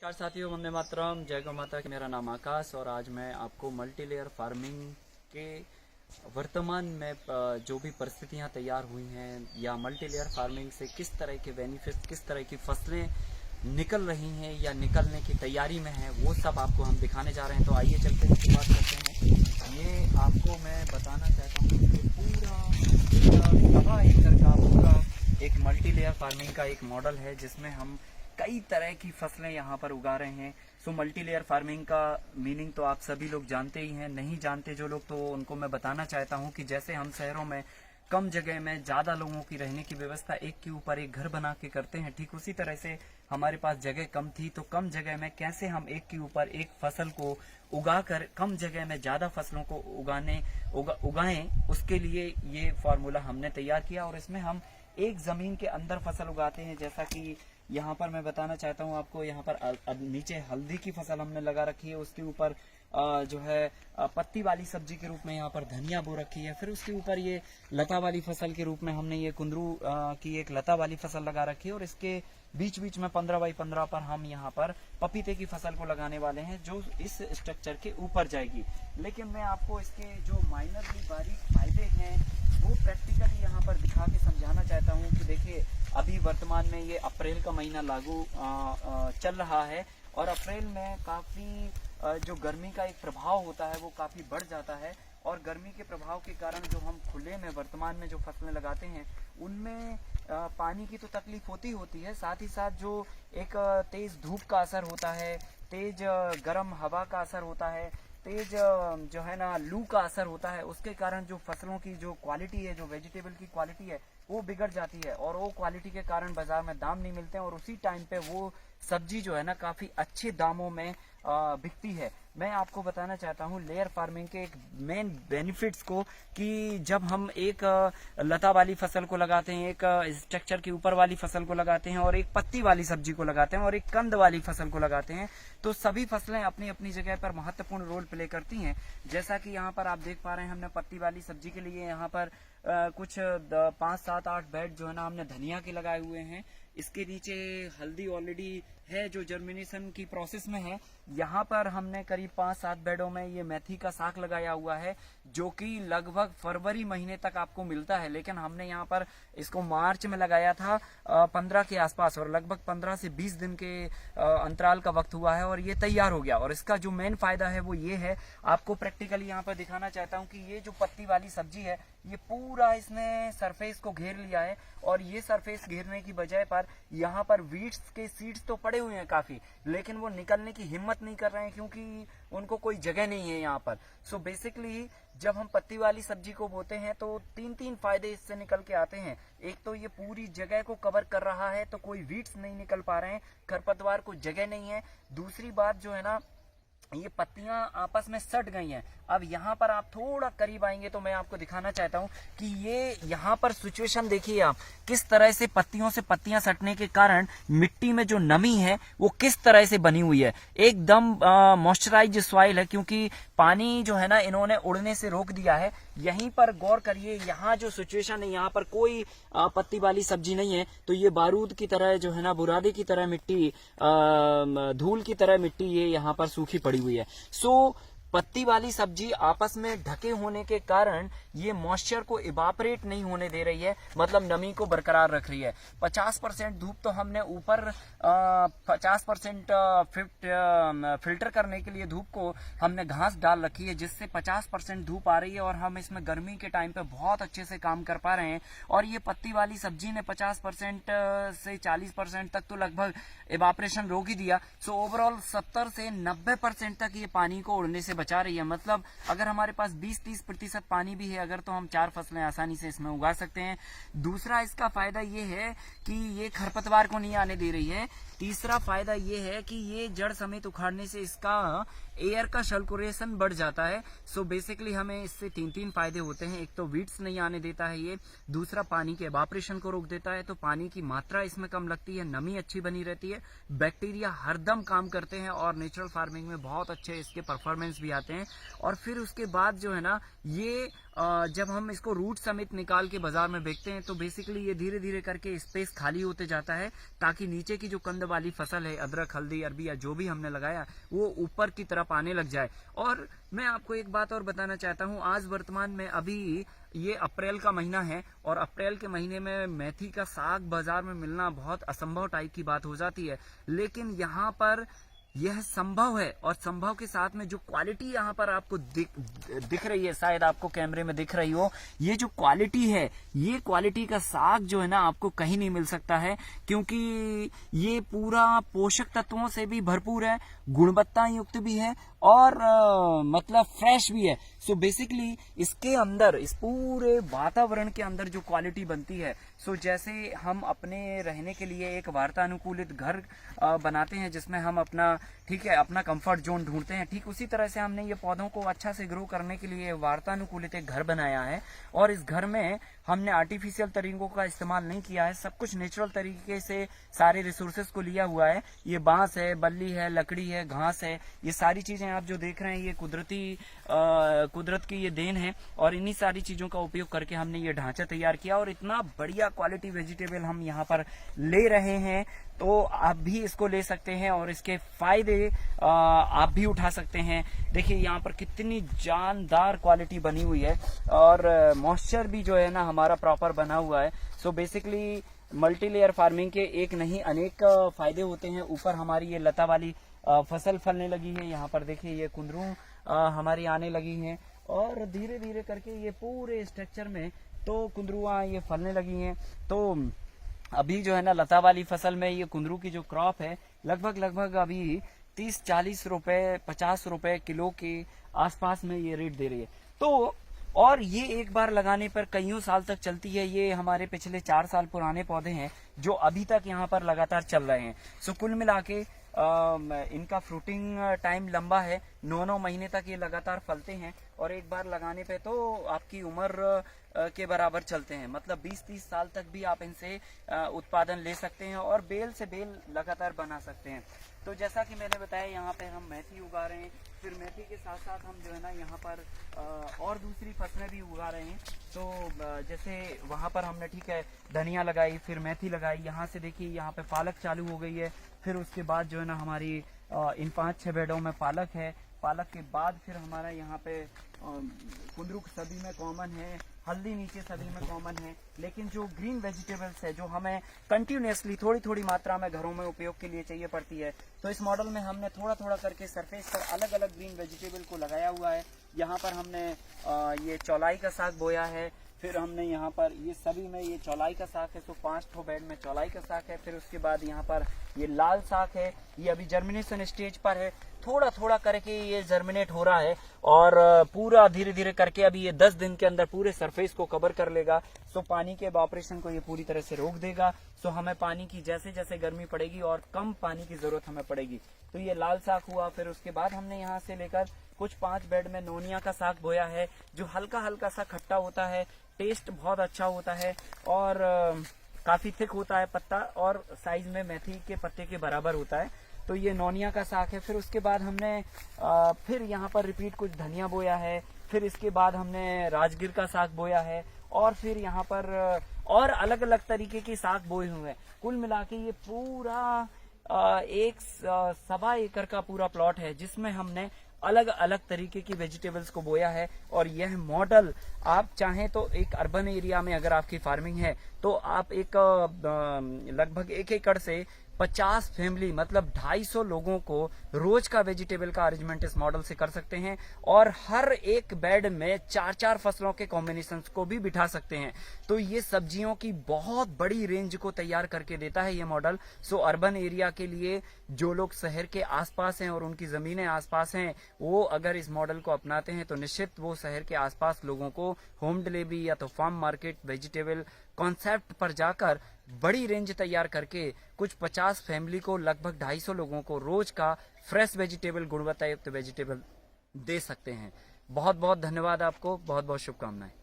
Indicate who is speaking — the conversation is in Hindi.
Speaker 1: नमस्कार साथियों, वंदे मातरम, जय गौ माता की। मेरा नाम आकाश और आज मैं आपको मल्टी लेयर फार्मिंग के वर्तमान में जो भी परिस्थितियां तैयार हुई हैं या मल्टी लेयर फार्मिंग से किस तरह के बेनिफिट, किस तरह की फसलें निकल रही हैं या निकलने की तैयारी में हैं, वो सब आपको हम दिखाने जा रहे हैं। तो आइए चलते हैं, शुरुआत करते हैं। ये आपको मैं बताना चाहता हूँ कि पूरा 1.25 एकड़ का पूरा एक मल्टी लेयर फार्मिंग का एक मॉडल है जिसमें हम कई तरह की फसलें यहाँ पर उगा रहे हैं। सो मल्टी लेयर फार्मिंग का मीनिंग तो आप सभी लोग जानते ही हैं। नहीं जानते जो लोग, तो उनको मैं बताना चाहता हूँ कि जैसे हम शहरों में कम जगह में ज्यादा लोगों की रहने की व्यवस्था एक के ऊपर एक घर बना के करते हैं, ठीक उसी तरह से हमारे पास जगह कम थी तो कम जगह में कैसे हम एक के ऊपर एक फसल को उगाकर कम जगह में ज्यादा फसलों को उगाएं, उसके लिए ये फॉर्मूला हमने तैयार किया। और इसमें हम एक जमीन के अंदर फसल उगाते हैं, जैसा कि यहाँ पर मैं बताना चाहता हूँ आपको। यहाँ पर नीचे हल्दी की फसल हमने लगा रखी है, उसके ऊपर जो है पत्ती वाली सब्जी के रूप में यहाँ पर धनिया बो रखी है। फिर उसके ऊपर ये लता वाली फसल के रूप में हमने ये कुंदरू की एक लता वाली फसल लगा रखी है। और इसके बीच बीच में 15x15 पर हम यहाँ पर पपीते की फसल को लगाने वाले हैं, जो इस स्ट्रक्चर के ऊपर जाएगी। लेकिन मैं आपको इसके जो माइनरली बारीक फायदे हैं वो प्रैक्टिकली यहाँ पर दिखा के समझाना चाहता हूँ कि देखिए, अभी वर्तमान में ये अप्रैल का महीना लागू चल रहा है और अप्रैल में काफी जो गर्मी का एक प्रभाव होता है वो काफी बढ़ जाता है। और गर्मी के प्रभाव के कारण जो हम खुले में वर्तमान में जो फसलें लगाते हैं उनमें पानी की तो तकलीफ होती है, साथ ही साथ जो एक तेज धूप का असर होता है, तेज गर्म हवा का असर होता है, तेज जो है ना लू का असर होता है, उसके कारण जो फसलों की जो क्वालिटी है, जो वेजिटेबल की क्वालिटी है वो बिगड़ जाती है और वो क्वालिटी के कारण बाजार में दाम नहीं मिलते हैं और उसी टाइम पे वो सब्जी जो है ना काफी अच्छे दामों में बिकती है। मैं आपको बताना चाहता हूँ लेयर फार्मिंग के एक मेन बेनिफिट्स को, कि जब हम एक लता वाली फसल को लगाते हैं, एक स्ट्रक्चर के ऊपर वाली फसल को लगाते हैं और एक पत्ती वाली सब्जी को लगाते हैं और एक कंद वाली फसल को लगाते हैं, तो सभी फसलें अपनी अपनी जगह पर महत्वपूर्ण रोल प्ले करती हैं। जैसा कि यहाँ पर आप देख पा रहे हैं, हमने पत्ती वाली सब्जी के लिए यहाँ पर कुछ 5, 7, 8 बेड जो है ना हमने धनिया के लगाए हुए हैं। इसके नीचे हल्दी ऑलरेडी है जो जर्मिनेशन की प्रोसेस में है। यहाँ पर हमने करीब 5-7 बेडों में ये मेथी का साग लगाया हुआ है, जो कि लगभग फरवरी महीने तक आपको मिलता है। लेकिन हमने यहाँ पर इसको मार्च में लगाया था 15 के आसपास, और लगभग 15 से 20 दिन के अंतराल का वक्त हुआ है और ये तैयार हो गया। और इसका जो मेन फायदा है वो ये है, आपको प्रैक्टिकली यहाँ पर दिखाना चाहता हूँ कि ये जो पत्ती वाली सब्जी है ये पूरा इसने सरफेस को घेर लिया है। और ये सरफेस घेरने की बजाय पर यहाँ पर वीड्स के सीड्स तो पड़े हुए हैं काफी, लेकिन वो निकलने की हिम्मत नहीं कर रहे हैं क्योंकि उनको कोई जगह नहीं है यहाँ पर। सो बेसिकली जब हम पत्ती वाली सब्जी को बोते हैं तो 3 फायदे इससे निकल के आते हैं। एक तो ये पूरी जगह को कवर कर रहा है, तो कोई वीड्स नहीं निकल पा रहे हैं, खरपतवार को जगह नहीं है। दूसरी बात जो है ना, ये पत्तियां आपस में सट गई हैं। अब यहाँ पर आप थोड़ा करीब आएंगे तो मैं आपको दिखाना चाहता हूँ कि ये यहाँ पर सिचुएशन देखिए आप, किस तरह से पत्तियों से पत्तियां सटने के कारण मिट्टी में जो नमी है वो किस तरह से बनी हुई है। एकदम मॉइस्चराइज सॉइल है, क्योंकि पानी जो है ना इन्होंने उड़ने से रोक दिया है। यहीं पर गौर करिए, यहाँ जो सिचुएशन है, यहाँ पर कोई पत्ती वाली सब्जी नहीं है, तो ये बारूद की तरह जो है ना, बुरादे की तरह मिट्टी, धूल की तरह मिट्टी ये यहाँ पर सूखी पड़ी हुई है। सो पत्ती वाली सब्जी आपस में ढके होने के कारण ये मॉइस्चर को इवापोरेट नहीं होने दे रही है, मतलब नमी को बरकरार रख रही है। 50% धूप तो हमने ऊपर 50% फिल्टर करने के लिए धूप को हमने घास डाल रखी है, जिससे 50% धूप आ रही है और हम इसमें गर्मी के टाइम पे बहुत अच्छे से काम कर पा रहे हैं। और ये पत्ती वाली सब्जी ने 50% से 40% तक तो लगभग इवापोरेशन रोक ही दिया। सो ओवरऑल 70 से 90% तक ये पानी को उड़ने से बचा रही है। मतलब अगर हमारे पास 20-30% पानी भी है अगर, तो हम 4 फसलें आसानी से इसमें उगा सकते हैं। दूसरा इसका फायदा ये है कि ये खरपतवार को नहीं आने दे रही है। तीसरा फायदा ये है कि ये जड़ समेत उखाड़ने से इसका एयर का सर्कुलेशन बढ़ जाता है। सो बेसिकली हमें इससे 3 फायदे होते हैं। एक तो वीड्स नहीं आने देता है ये, दूसरा पानी के इवापोरेशन को रोक देता है, तो पानी की मात्रा इसमें कम लगती है, नमी अच्छी बनी रहती है, बैक्टीरिया हरदम काम करते हैं और नेचुरल फार्मिंग में बहुत अच्छे इसके परफॉर्मेंस भी आते हैं। और फिर उसके बाद जो है ना ये जब हम इसको रूट समेत निकाल के बाजार में बेचते हैं तो बेसिकली ये धीरे धीरे करके स्पेस खाली होते जाता है, ताकि नीचे की जो कंद वाली फसल है, अदरक, हल्दी, अरबी या जो भी हमने लगाया, वो ऊपर की तरफ आने लग जाए। और मैं आपको एक बात और बताना चाहता हूँ, आज वर्तमान में अभी ये अप्रैल का महीना है और अप्रैल के महीने में मेथी का साग बाजार में मिलना बहुत असंभव टाइप की बात हो जाती है, लेकिन यहाँ पर यह संभव है। और संभव के साथ में जो क्वालिटी यहाँ पर आपको दिख रही है, शायद आपको कैमरे में दिख रही हो, ये जो क्वालिटी है, ये क्वालिटी का साग जो है ना आपको कहीं नहीं मिल सकता है, क्योंकि ये पूरा पोषक तत्वों से भी भरपूर है, गुणवत्ता युक्त भी है और मतलब फ्रेश भी है। सो बेसिकली इसके अंदर, इस पूरे वातावरण के अंदर जो क्वालिटी बनती है, सो जैसे हम अपने रहने के लिए एक वातानुकूलित घर बनाते हैं जिसमें हम अपना, ठीक है, अपना कंफर्ट जोन ढूंढते हैं, ठीक उसी तरह से हमने ये पौधों को अच्छा से ग्रो करने के लिए वातानुकूलित एक घर बनाया है। और इस घर में हमने आर्टिफिशियल तरीकों का इस्तेमाल नहीं किया है, सब कुछ नेचुरल तरीके से सारे रिसोर्सेज को लिया हुआ है। ये बांस है, बल्ली है, लकड़ी है, घास है, ये सारी चीजें आप जो देख रहे हैं ये कुदरत की ये देन है। और इन्हीं सारी चीजों का उपयोग करके हमने ये ढांचा तैयार किया और इतना बढ़िया क्वालिटी वेजिटेबल हम यहाँ पर ले रहे हैं। तो आप भी इसको ले सकते हैं और इसके फायदे आप भी उठा सकते हैं। देखिए यहाँ पर कितनी जानदार क्वालिटी बनी हुई है और मॉइस्चर भी जो है ना हमारा प्रॉपर बना हुआ है। So basically multi layer farming के एक नहीं अनेक फायदे होते हैं। ऊपर हमारी ये लता वाली फसल फलने लगी है, यहाँ पर देखिए ये कुंदरू हमारी आने लगी हैं और धीरे धीरे करके ये पूरे स्ट्रक्चर में तो कुंदरुआ ये फलने लगी हैं। तो अभी जो है ना लता वाली फसल में ये कुंदरू की जो क्रॉप है लगभग अभी 30-40 रुपए 50 रुपए किलो के आसपास में ये रेट दे रही है। तो और ये एक बार लगाने पर कईयों साल तक चलती है। ये हमारे पिछले 4 साल पुराने पौधे हैं जो अभी तक यहाँ पर लगातार चल रहे हैं। सो कुल मिला के इनका फ्रूटिंग टाइम लंबा है, 9 महीने तक ये लगातार फलते हैं और एक बार लगाने पे तो आपकी उम्र के बराबर चलते हैं, मतलब 20-30 साल तक भी आप इनसे उत्पादन ले सकते हैं और बेल से बेल लगातार बना सकते हैं। तो जैसा कि मैंने बताया यहाँ पे हम मेथी उगा रहे हैं, फिर मेथी के साथ साथ हम जो है ना यहाँ पर और दूसरी फसलें भी उगा रहे हैं। तो जैसे वहाँ पर हमने, ठीक है, धनिया लगाई, फिर मेथी लगाई, यहाँ से देखिए यहाँ पे पालक चालू हो गई है। फिर उसके बाद जो है ना हमारी इन 5-6 बेडों में पालक है। पालक के बाद फिर हमारा यहाँ पे कुंदरू सभी में कॉमन है, हल्दी नीचे सभी में कॉमन है। लेकिन जो ग्रीन वेजिटेबल्स है जो हमें कंटिन्यूसली थोड़ी थोड़ी मात्रा में घरों में उपयोग के लिए चाहिए पड़ती है, तो इस मॉडल में हमने थोड़ा थोड़ा करके सरफेस पर अलग अलग ग्रीन वेजिटेबल को लगाया हुआ है। यहाँ पर हमने ये चौलाई का साग बोया है, फिर हमने यहाँ पर ये सभी में ये चौलाई का साग है, तो 5 ठो बेड में चौलाई का साग है। फिर उसके बाद यहाँ पर ये लाल साग है, ये अभी जर्मिनेशन स्टेज पर है, थोड़ा थोड़ा करके ये जर्मिनेट हो रहा है और पूरा धीरे धीरे करके अभी ये 10 दिन के अंदर पूरे सरफेस को कवर कर लेगा। सो पानी के इवापोरेशन को ये पूरी तरह से रोक देगा। सो हमें पानी की जैसे जैसे गर्मी पड़ेगी और कम पानी की जरूरत हमें पड़ेगी। तो ये लाल साग हुआ। फिर उसके बाद हमने यहाँ से लेकर कुछ 5 बेड में नोनिया का साग बोया है, जो हल्का हल्का सा खट्टा होता है, टेस्ट बहुत अच्छा होता है और काफी थिक होता है पत्ता और साइज में मेथी के पत्ते के बराबर होता है। तो ये नोनिया का साग है। फिर उसके बाद हमने फिर यहाँ पर रिपीट कुछ धनिया बोया है, फिर इसके बाद हमने राजगिर का साग बोया है और फिर यहाँ पर और अलग अलग तरीके के साग बोए हुए हैं। कुल मिला के ये पूरा एक 1.25 एकड़ का पूरा प्लॉट है जिसमें हमने अलग अलग तरीके की वेजिटेबल्स को बोया है। और यह मॉडल आप चाहें तो एक अर्बन एरिया में अगर आपकी फार्मिंग है तो आप एक लगभग 1 एकड़ से 50 फैमिली मतलब 250 लोगों को रोज का वेजिटेबल का अरेंजमेंट इस मॉडल से कर सकते हैं और हर एक बेड में 4-4 फसलों के कॉम्बिनेशन को भी बिठा सकते हैं। तो ये सब्जियों की बहुत बड़ी रेंज को तैयार करके देता है ये मॉडल। सो अर्बन एरिया के लिए जो लोग शहर के आसपास हैं और उनकी जमीनें आसपास हैं, वो अगर इस मॉडल को अपनाते हैं तो निश्चित वो शहर के आसपास लोगों को होम डिलीवरी या तो फार्म मार्केट वेजिटेबल कॉन्सेप्ट पर जाकर बड़ी रेंज तैयार करके कुछ 50 फैमिली को लगभग 250 लोगों को रोज का फ्रेश वेजिटेबल गुणवत्ता युक्त वेजिटेबल दे सकते हैं। बहुत बहुत धन्यवाद आपको, बहुत बहुत शुभकामनाएं।